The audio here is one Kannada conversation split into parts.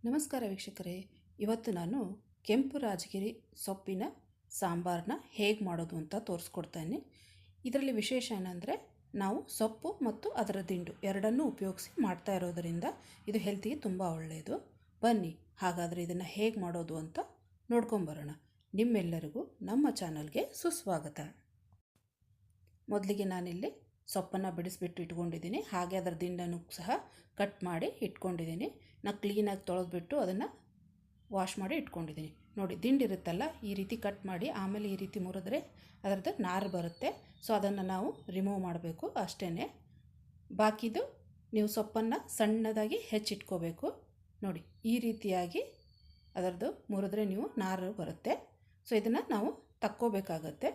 ನಮಸ್ಕಾರ ವೀಕ್ಷಕರೇ, ಇವತ್ತು ನಾನು ಕೆಂಪು ರಾಜಗಿರಿ ಸೊಪ್ಪಿನ ಸಾಂಬಾರನ್ನ ಹೇಗೆ ಮಾಡೋದು ಅಂತ ತೋರಿಸ್ಕೊಡ್ತೇನೆ. ಇದರಲ್ಲಿ ವಿಶೇಷ ಏನಂದರೆ ನಾವು ಸೊಪ್ಪು ಮತ್ತು ಅದರ ದಿಂಡು ಎರಡನ್ನೂ ಉಪಯೋಗಿಸಿ ಮಾಡ್ತಾ ಇರೋದರಿಂದ ಇದು ಹೆಲ್ತಿಗೆ ತುಂಬ ಒಳ್ಳೆಯದು. ಬನ್ನಿ ಹಾಗಾದರೆ ಇದನ್ನು ಹೇಗೆ ಮಾಡೋದು ಅಂತ ನೋಡ್ಕೊಂಬರೋಣ. ನಿಮ್ಮೆಲ್ಲರಿಗೂ ನಮ್ಮ ಚಾನಲ್ಗೆ ಸುಸ್ವಾಗತ. ಮೊದಲಿಗೆ ನಾನಿಲ್ಲಿ ಸೊಪ್ಪನ್ನು ಬಿಡಿಸ್ಬಿಟ್ಟು ಇಟ್ಕೊಂಡಿದ್ದೀನಿ. ಹಾಗೆ ಅದರ ದಿಂಡನ್ನು ಸಹ ಕಟ್ ಮಾಡಿ ಇಟ್ಕೊಂಡಿದ್ದೀನಿ. ನಾನು ಕ್ಲೀನಾಗಿ ತೊಳೆದ್ಬಿಟ್ಟು ಅದನ್ನು ವಾಶ್ ಮಾಡಿ ಇಟ್ಕೊಂಡಿದ್ದೀನಿ. ನೋಡಿ, ದಿಂಡಿರುತ್ತಲ್ಲ ಈ ರೀತಿ ಕಟ್ ಮಾಡಿ ಆಮೇಲೆ ಈ ರೀತಿ ಮುರಿದ್ರೆ ಅದರದ್ದು ನಾರು ಬರುತ್ತೆ. ಸೊ ಅದನ್ನು ನಾವು ರಿಮೂವ್ ಮಾಡಬೇಕು ಅಷ್ಟೇ. ಬಾಕಿದು ನೀವು ಸೊಪ್ಪನ್ನು ಸಣ್ಣದಾಗಿ ಹೆಚ್ಚಿಟ್ಕೋಬೇಕು. ನೋಡಿ, ಈ ರೀತಿಯಾಗಿ ಅದರದ್ದು ಮುರಿದ್ರೆ ನೀವು ನಾರು ಬರುತ್ತೆ. ಸೊ ಇದನ್ನು ನಾವು ತಕ್ಕೋಬೇಕಾಗತ್ತೆ.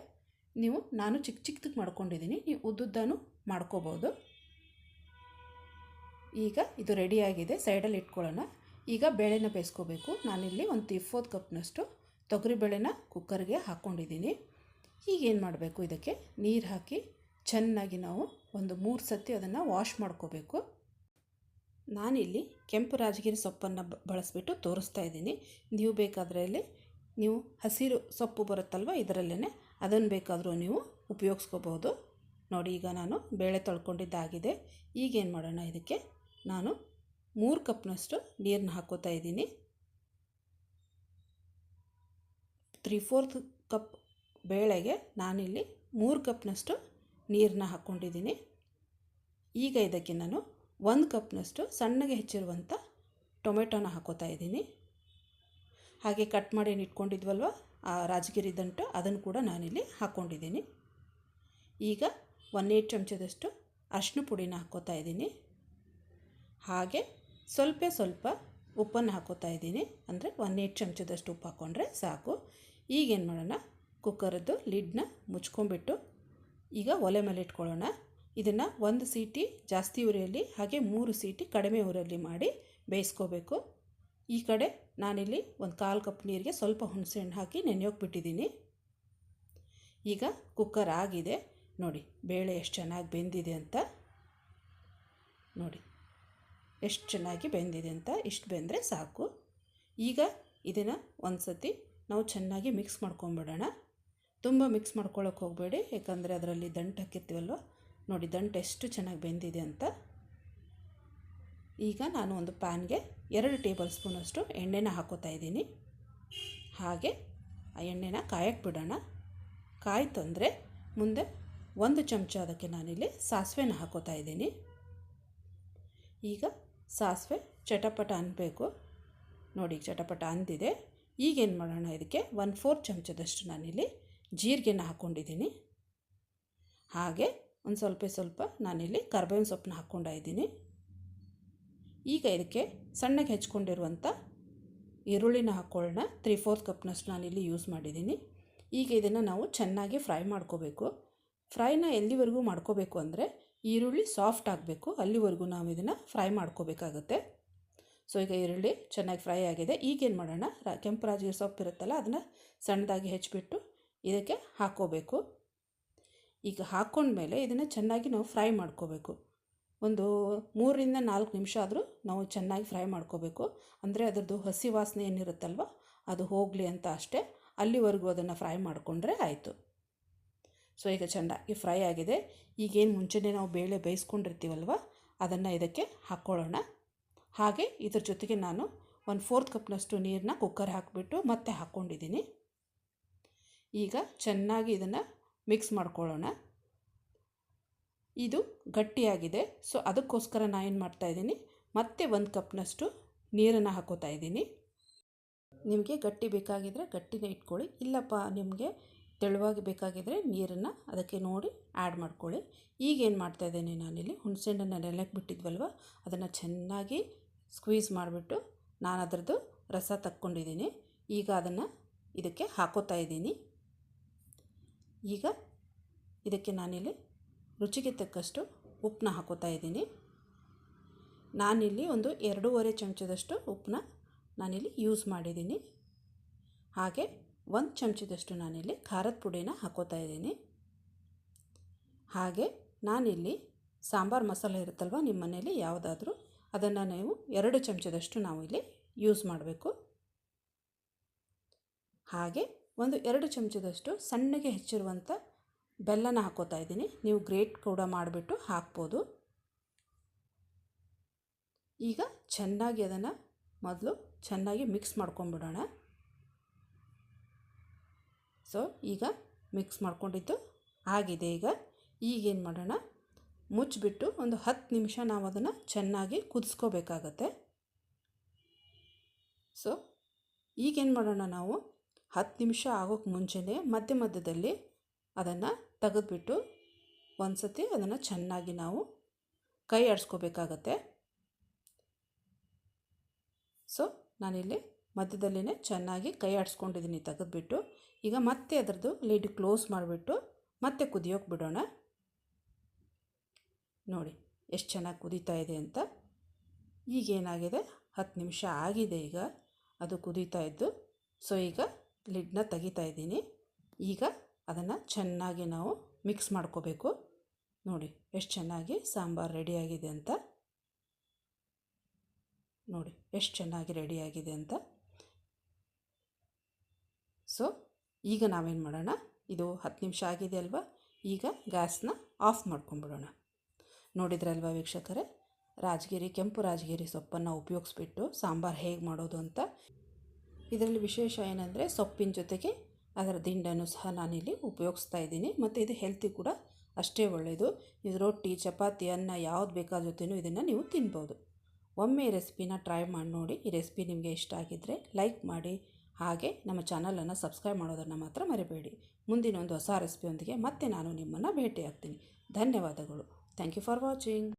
ನಾನು ಚಿಕ್ಕದಕ್ಕೆ ಮಾಡ್ಕೊಂಡಿದ್ದೀನಿ, ನೀವು ಉದ್ದುದ್ದೂ ಮಾಡ್ಕೋಬೋದು. ಈಗ ಇದು ರೆಡಿಯಾಗಿದೆ, ಸೈಡಲ್ಲಿ ಇಟ್ಕೊಳ್ಳೋಣ. ಈಗ ಬೇಳೆನ ಬೇಯಿಸ್ಕೋಬೇಕು. ನಾನಿಲ್ಲಿ ಒಂದು 3/4 ಕಪ್ನಷ್ಟು ತೊಗರಿಬೇಳೆನ ಕುಕ್ಕರ್ಗೆ ಹಾಕ್ಕೊಂಡಿದ್ದೀನಿ. ಈಗೇನು ಮಾಡಬೇಕು, ಇದಕ್ಕೆ ನೀರು ಹಾಕಿ ಚೆನ್ನಾಗಿ ನಾವು ಒಂದು 3 ಸತಿ ಅದನ್ನು ವಾಶ್ ಮಾಡ್ಕೋಬೇಕು. ನಾನಿಲ್ಲಿ ಕೆಂಪು ರಾಜಗಿರಿ ಸೊಪ್ಪನ್ನು ಬಳಸಿಬಿಟ್ಟು ತೋರಿಸ್ತಾ ಇದ್ದೀನಿ. ನೀವು ಬೇಕಾದರೆ ನೀವು ಹಸಿರು ಸೊಪ್ಪು ಬರುತ್ತಲ್ವ, ಇದರಲ್ಲೇ ಅದನ್ನು ಬೇಕಾದರೂ ನೀವು ಉಪಯೋಗಿಸ್ಕೋಬೋದು. ನೋಡಿ, ಈಗ ನಾನು ಬೇಳೆ ತೊಳ್ಕೊಂಡಿದ್ದಾಗಿದೆ. ಈಗೇನು ಮಾಡೋಣ, ಇದಕ್ಕೆ ನಾನು 3 ಕಪ್ನಷ್ಟು ನೀರನ್ನ ಹಾಕೋತಾ ಇದ್ದೀನಿ. 3/4 ಕಪ್ ಬೇಳೆಗೆ ನಾನಿಲ್ಲಿ 3 ಕಪ್ನಷ್ಟು ನೀರನ್ನ ಹಾಕ್ಕೊಂಡಿದ್ದೀನಿ. ಈಗ ಇದಕ್ಕೆ ನಾನು 1 ಕಪ್ನಷ್ಟು ಸಣ್ಣಗೆ ಹೆಚ್ಚಿರುವಂಥ ಟೊಮೆಟೊನ ಹಾಕೋತಾ ಇದ್ದೀನಿ. ಹಾಗೆ ಕಟ್ ಮಾಡಿ ಇಟ್ಕೊಂಡಿದ್ವಲ್ವ ಆ ರಾಜಗಿರಿ ದಂಟು, ಅದನ್ನು ಕೂಡ ನಾನಿಲ್ಲಿ ಹಾಕ್ಕೊಂಡಿದ್ದೀನಿ. ಈಗ 1/8 ಚಮಚದಷ್ಟು ಅರಿಶಿನ ಪುಡಿನ ಹಾಕ್ಕೋತಾ ಇದ್ದೀನಿ. ಹಾಗೆ ಸ್ವಲ್ಪ ಉಪ್ಪನ್ನು ಹಾಕ್ಕೋತಾ ಇದ್ದೀನಿ. ಅಂದರೆ 1/8 ಚಮಚದಷ್ಟು ಉಪ್ಪು ಹಾಕ್ಕೊಂಡ್ರೆ ಸಾಕು. ಈಗೇನು ಮಾಡೋಣ, ಕುಕ್ಕರದ್ದು ಲಿಡ್ನ ಮುಚ್ಕೊಂಡ್ಬಿಟ್ಟು ಈಗ ಒಲೆ ಮೇಲೆ ಇಟ್ಕೊಳ್ಳೋಣ. ಇದನ್ನು 1 ಸೀಟಿ ಜಾಸ್ತಿ ಉರಿಯಲ್ಲಿ ಹಾಗೆ 3 ಸೀಟಿ ಕಡಿಮೆ ಉರಿಯಲ್ಲಿ ಮಾಡಿ ಬೇಯಿಸ್ಕೋಬೇಕು. ಈ ಕಡೆ ನಾನಿಲ್ಲಿ ಒಂದು 1/4 ಕಪ್ ನೀರಿಗೆ ಸ್ವಲ್ಪ ಹುಣಸೆಹಣ್ಣು ಹಾಕಿ ನೆನೆಯೋಕೆ ಬಿಟ್ಟಿದ್ದೀನಿ. ಈಗ ಕುಕ್ಕರ್ ಆಗಿದೆ. ನೋಡಿ, ಬೇಳೆ ಎಷ್ಟು ಚೆನ್ನಾಗಿ ಬೆಂದಿದೆ ಅಂತ. ನೋಡಿ ಎಷ್ಟು ಚೆನ್ನಾಗಿ ಬೆಂದಿದೆ ಅಂತ. ಇಷ್ಟು ಬೆಂದರೆ ಸಾಕು. ಈಗ ಇದನ್ನು ಒಂದು ಸತಿ ನಾವು ಚೆನ್ನಾಗಿ ಮಿಕ್ಸ್ ಮಾಡ್ಕೊಂಬಿಡೋಣ. ತುಂಬ ಮಿಕ್ಸ್ ಮಾಡ್ಕೊಳ್ಳೋಕೆ ಹೋಗಬೇಡಿ, ಯಾಕಂದರೆ ಅದರಲ್ಲಿ ದಂಟು ಹಾಕಿರ್ತೀವಲ್ವ. ನೋಡಿ, ದಂಟು ಎಷ್ಟು ಚೆನ್ನಾಗಿ ಬೆಂದಿದೆ ಅಂತ. ಈಗ ನಾನು ಒಂದು ಪ್ಯಾನ್ಗೆ 2 ಟೇಬಲ್ ಸ್ಪೂನಷ್ಟು ಎಣ್ಣೆನ ಹಾಕೋತಾ ಇದ್ದೀನಿ. ಹಾಗೆ ಆ ಎಣ್ಣೆನ ಕಾಯಕ್ಕೆ ಬಿಡೋಣ. ಕಾಯ್ತು ಅಂದರೆ ಮುಂದೆ 1 ಚಮಚ ಅದಕ್ಕೆ ನಾನಿಲ್ಲಿ ಸಾಸಿವೆನ ಹಾಕೋತಾ ಇದ್ದೀನಿ. ಈಗ ಸಾಸಿವೆ ಚಟಪಟ ಅನ್ನಬೇಕು. ನೋಡಿ, ಚಟಪಟ ಅಂದಿದೆ. ಈಗೇನು ಮಾಡೋಣ, ಇದಕ್ಕೆ 1/4 ಚಮಚದಷ್ಟು ನಾನಿಲ್ಲಿ ಜೀರಿಗೆನ ಹಾಕ್ಕೊಂಡಿದ್ದೀನಿ. ಹಾಗೆ ಒಂದು ಸ್ವಲ್ಪ ನಾನಿಲ್ಲಿ ಕರ್ಬೇವಿನ ಸೊಪ್ಪನ್ನ ಹಾಕ್ಕೊಂಡಿದ್ದೀನಿ. ಈಗ ಇದಕ್ಕೆ ಸಣ್ಣಗೆ ಹೆಚ್ಕೊಂಡಿರುವಂಥ ಈರುಳ್ಳಿನ ಹಾಕ್ಕೊಳ್ಳೋಣ. 3/4 ಕಪ್ನಷ್ಟು ನಾನಿಲ್ಲಿ ಯೂಸ್ ಮಾಡಿದ್ದೀನಿ. ಈಗ ಇದನ್ನು ನಾವು ಚೆನ್ನಾಗಿ ಫ್ರೈ ಮಾಡ್ಕೋಬೇಕು. ಫ್ರೈನ ಎಲ್ಲಿವರೆಗೂ ಮಾಡ್ಕೋಬೇಕು ಅಂದರೆ ಈರುಳ್ಳಿ ಸಾಫ್ಟ್ ಆಗಬೇಕು, ಅಲ್ಲಿವರೆಗೂ ನಾವು ಇದನ್ನು ಫ್ರೈ ಮಾಡ್ಕೋಬೇಕಾಗುತ್ತೆ. ಸೊ ಈಗ ಈರುಳ್ಳಿ ಚೆನ್ನಾಗಿ ಫ್ರೈ ಆಗಿದೆ. ಈಗೇನು ಮಾಡೋಣ, ಕೆಂಪು ರಾಜಗಿರಿ ಸೊಪ್ಪು ಇರುತ್ತಲ್ಲ, ಅದನ್ನು ಸಣ್ಣದಾಗಿ ಹೆಚ್ಚಿಬಿಟ್ಟು ಇದಕ್ಕೆ ಹಾಕ್ಕೋಬೇಕು. ಈಗ ಹಾಕ್ಕೊಂಡ್ಮೇಲೆ ಇದನ್ನು ಚೆನ್ನಾಗಿ ನಾವು ಫ್ರೈ ಮಾಡ್ಕೋಬೇಕು. ಒಂದು 3ರಿಂದ 4 ನಿಮಿಷ ಆದರೂ ನಾವು ಚೆನ್ನಾಗಿ ಫ್ರೈ ಮಾಡ್ಕೋಬೇಕು. ಅಂದರೆ ಅದರದ್ದು ಹಸಿ ವಾಸನೆ ಏನಿರುತ್ತಲ್ವ ಅದು ಹೋಗಲಿ ಅಂತ ಅಷ್ಟೇ. ಅಲ್ಲಿವರೆಗೂ ಅದನ್ನು ಫ್ರೈ ಮಾಡಿಕೊಂಡ್ರೆ ಆಯಿತು. ಸೊ ಈಗ ಚೆನ್ನಾಗಿ ಫ್ರೈ ಆಗಿದೆ. ಈಗೇನು ಮುಂಚೆನೇ ನಾವು ಬೇಳೆ ಬೇಯಿಸ್ಕೊಂಡಿರ್ತೀವಲ್ವ ಅದನ್ನು ಇದಕ್ಕೆ ಹಾಕ್ಕೊಳ್ಳೋಣ. ಹಾಗೆ ಇದ್ರ ಜೊತೆಗೆ ನಾನು 1/4 ಕಪ್ನಷ್ಟು ನೀರನ್ನ ಕುಕ್ಕರ್ ಹಾಕಿಬಿಟ್ಟು ಮತ್ತೆ ಹಾಕ್ಕೊಂಡಿದ್ದೀನಿ. ಈಗ ಚೆನ್ನಾಗಿ ಇದನ್ನು ಮಿಕ್ಸ್ ಮಾಡ್ಕೊಳ್ಳೋಣ. ಇದು ಗಟ್ಟಿಯಾಗಿದೆ. ಸೊ ಅದಕ್ಕೋಸ್ಕರ ನಾನು ಏನು ಮಾಡ್ತಾಯಿದ್ದೀನಿ, ಮತ್ತೆ 1 ಕಪ್ನಷ್ಟು ನೀರನ್ನು ಹಾಕೋತಾ ಇದ್ದೀನಿ. ನಿಮಗೆ ಗಟ್ಟಿ ಬೇಕಾಗಿದ್ದರೆ ಗಟ್ಟಿನೇ ಇಟ್ಕೊಳ್ಳಿ, ಇಲ್ಲಪ್ಪ ನಿಮಗೆ ತೆಳುವಾಗಿ ಬೇಕಾಗಿದ್ದರೆ ನೀರನ್ನು ಅದಕ್ಕೆ ನೋಡಿ ಆ್ಯಡ್ ಮಾಡ್ಕೊಳ್ಳಿ. ಈಗೇನು ಮಾಡ್ತಾಯಿದ್ದೀನಿ, ನಾನಿಲ್ಲಿ ಹುಣಸೆಹಣ್ಣನ್ನು ನೆನೆಯಕ್ಕೆ ಬಿಟ್ಟಿದ್ವಲ್ವ ಅದನ್ನು ಚೆನ್ನಾಗಿ ಸ್ಕ್ವೀಸ್ ಮಾಡಿಬಿಟ್ಟು ನಾನು ಅದರದ್ದು ರಸ ತಕ್ಕೊಂಡಿದ್ದೀನಿ. ಈಗ ಅದನ್ನು ಇದಕ್ಕೆ ಹಾಕೋತಾ ಇದ್ದೀನಿ. ಈಗ ಇದಕ್ಕೆ ನಾನಿಲ್ಲಿ ರುಚಿಗೆ ತಕ್ಕಷ್ಟು ಉಪ್ಪನ್ನ ಹಾಕೋತಾ ಇದ್ದೀನಿ. ನಾನಿಲ್ಲಿ ಒಂದು 2.5 ಚಮಚದಷ್ಟು ಉಪ್ಪನ್ನ ನಾನಿಲ್ಲಿ ಯೂಸ್ ಮಾಡಿದ್ದೀನಿ. ಹಾಗೆ 1 ಚಮಚದಷ್ಟು ನಾನಿಲ್ಲಿ ಖಾರದ ಪುಡಿನ ಹಾಕೋತಾ ಇದ್ದೀನಿ. ಹಾಗೆ ನಾನಿಲ್ಲಿ ಸಾಂಬಾರು ಮಸಾಲೆ ಇರುತ್ತಲ್ವ ನಿಮ್ಮ ಮನೇಲಿ ಯಾವುದಾದ್ರೂ, ಅದನ್ನು ನೀವು 2 ಚಮಚದಷ್ಟು ನಾವು ಇಲ್ಲಿ ಯೂಸ್ ಮಾಡಬೇಕು. ಹಾಗೆ ಒಂದು 2 ಚಮಚದಷ್ಟು ಸಣ್ಣಗೆ ಹೆಚ್ಚಿರುವಂಥ ಬೆಲ್ಲನ ಹಾಕೋತಾ ಇದ್ದೀನಿ. ನೀವು ಗ್ರೇಟ್ ಕೂಡ ಮಾಡಿಬಿಟ್ಟು ಹಾಕ್ಬೋದು. ಈಗ ಚೆನ್ನಾಗಿ ಅದನ್ನು ಮೊದಲು ಚೆನ್ನಾಗಿ ಮಿಕ್ಸ್ ಮಾಡ್ಕೊಂಡ್ಬಿಡೋಣ. ಸೊ ಈಗ ಮಿಕ್ಸ್ ಮಾಡ್ಕೊಂಡಿದ್ದು ಆಗಿದೆ. ಈಗೇನು ಮಾಡೋಣ, ಮುಚ್ಚಿಬಿಟ್ಟು ಒಂದು 10 ನಿಮಿಷ ನಾವು ಅದನ್ನು ಚೆನ್ನಾಗಿ ಕುದಿಸ್ಕೋಬೇಕಾಗತ್ತೆ. ಸೊ ಈಗೇನು ಮಾಡೋಣ, ನಾವು 10 ನಿಮಿಷ ಆಗೋಕ್ಕೆ ಮುಂಚೆನೇ ಮಧ್ಯ ಮಧ್ಯದಲ್ಲಿ ಅದನ್ನು ತೆಗೆದುಬಿಟ್ಟು ಒಂದು ಸತಿ ಅದನ್ನು ಚೆನ್ನಾಗಿ ನಾವು ಕೈ ಆಡಿಸ್ಕೋಬೇಕಾಗತ್ತೆ. ಸೊ ನಾನಿಲ್ಲಿ ಮಧ್ಯದಲ್ಲೇ ಚೆನ್ನಾಗಿ ಕೈ ಆಡಿಸ್ಕೊಂಡಿದ್ದೀನಿ ತೆಗೆದುಬಿಟ್ಟು. ಈಗ ಮತ್ತೆ ಅದರದ್ದು ಲಿಡ್ ಕ್ಲೋಸ್ ಮಾಡಿಬಿಟ್ಟು ಮತ್ತೆ ಕುದಿಯೋಕೆ ಬಿಡೋಣ. ನೋಡಿ ಎಷ್ಟು ಚೆನ್ನಾಗಿ ಕುದೀತಾ ಇದೆ ಅಂತ. ಈಗೇನಾಗಿದೆ, 10 ನಿಮಿಷ ಆಗಿದೆ ಈಗ ಅದು ಕುದೀತಾ ಇದ್ದು. ಸೊ ಈಗ ಲಿಡ್ನ ತೆಗಿತಾ ಇದ್ದೀನಿ. ಈಗ ಅದನ್ನು ಚೆನ್ನಾಗಿ ನಾವು ಮಿಕ್ಸ್ ಮಾಡ್ಕೋಬೇಕು. ನೋಡಿ ಎಷ್ಟು ಚೆನ್ನಾಗಿ ಸಾಂಬಾರು ರೆಡಿಯಾಗಿದೆ ಅಂತ. ನೋಡಿ ಎಷ್ಟು ಚೆನ್ನಾಗಿ ರೆಡಿಯಾಗಿದೆ ಅಂತ. ಸೊ ಈಗ ನಾವೇನು ಮಾಡೋಣ, ಇದು 10 ನಿಮಿಷ ಆಗಿದೆ ಅಲ್ವಾ, ಈಗ ಗ್ಯಾಸ್ನ ಆಫ್ ಮಾಡ್ಕೊಂಬಿಡೋಣ. ನೋಡಿದ್ರಲ್ವ ವೀಕ್ಷಕರೇ, ಕೆಂಪು ರಾಜಗಿರಿ ಸೊಪ್ಪನ್ನು ಉಪಯೋಗಿಸ್ಬಿಟ್ಟು ಸಾಂಬಾರು ಹೇಗೆ ಮಾಡೋದು ಅಂತ. ಇದರಲ್ಲಿ ವಿಶೇಷ ಏನಂದರೆ ಸೊಪ್ಪಿನ ಜೊತೆಗೆ ಅದರ ದಿಂಡನ್ನು ಸಹ ನಾನಿಲ್ಲಿ ಉಪಯೋಗಿಸ್ತಾ ಇದ್ದೀನಿ. ಮತ್ತು ಇದು ಹೆಲ್ತಿ ಕೂಡ ಅಷ್ಟೇ ಒಳ್ಳೆಯದು. ಇದು ರೊಟ್ಟಿ, ಚಪಾತಿ, ಅನ್ನ ಯಾವ್ದು ಬೇಕಾದ ಜೊತೆನೂ ಇದನ್ನು ನೀವು ತಿನ್ಬೋದು. ಒಮ್ಮೆ ಈ ರೆಸಿಪಿನ ಟ್ರೈ ಮಾಡಿ ನೋಡಿ. ಈ ರೆಸಿಪಿ ನಿಮಗೆ ಇಷ್ಟ ಆಗಿದ್ದರೆ ಲೈಕ್ ಮಾಡಿ, ಹಾಗೆ ನಮ್ಮ ಚಾನಲನ್ನು ಸಬ್ಸ್ಕ್ರೈಬ್ ಮಾಡೋದನ್ನು ಮಾತ್ರ ಮರಿಬೇಡಿ. ಮುಂದಿನ ಒಂದು ಹೊಸ ರೆಸಿಪಿಯೊಂದಿಗೆ ಮತ್ತೆ ನಾನು ನಿಮ್ಮನ್ನು ಭೇಟಿಯಾಗ್ತೀನಿ. ಧನ್ಯವಾದಗಳು. Thank you for watching.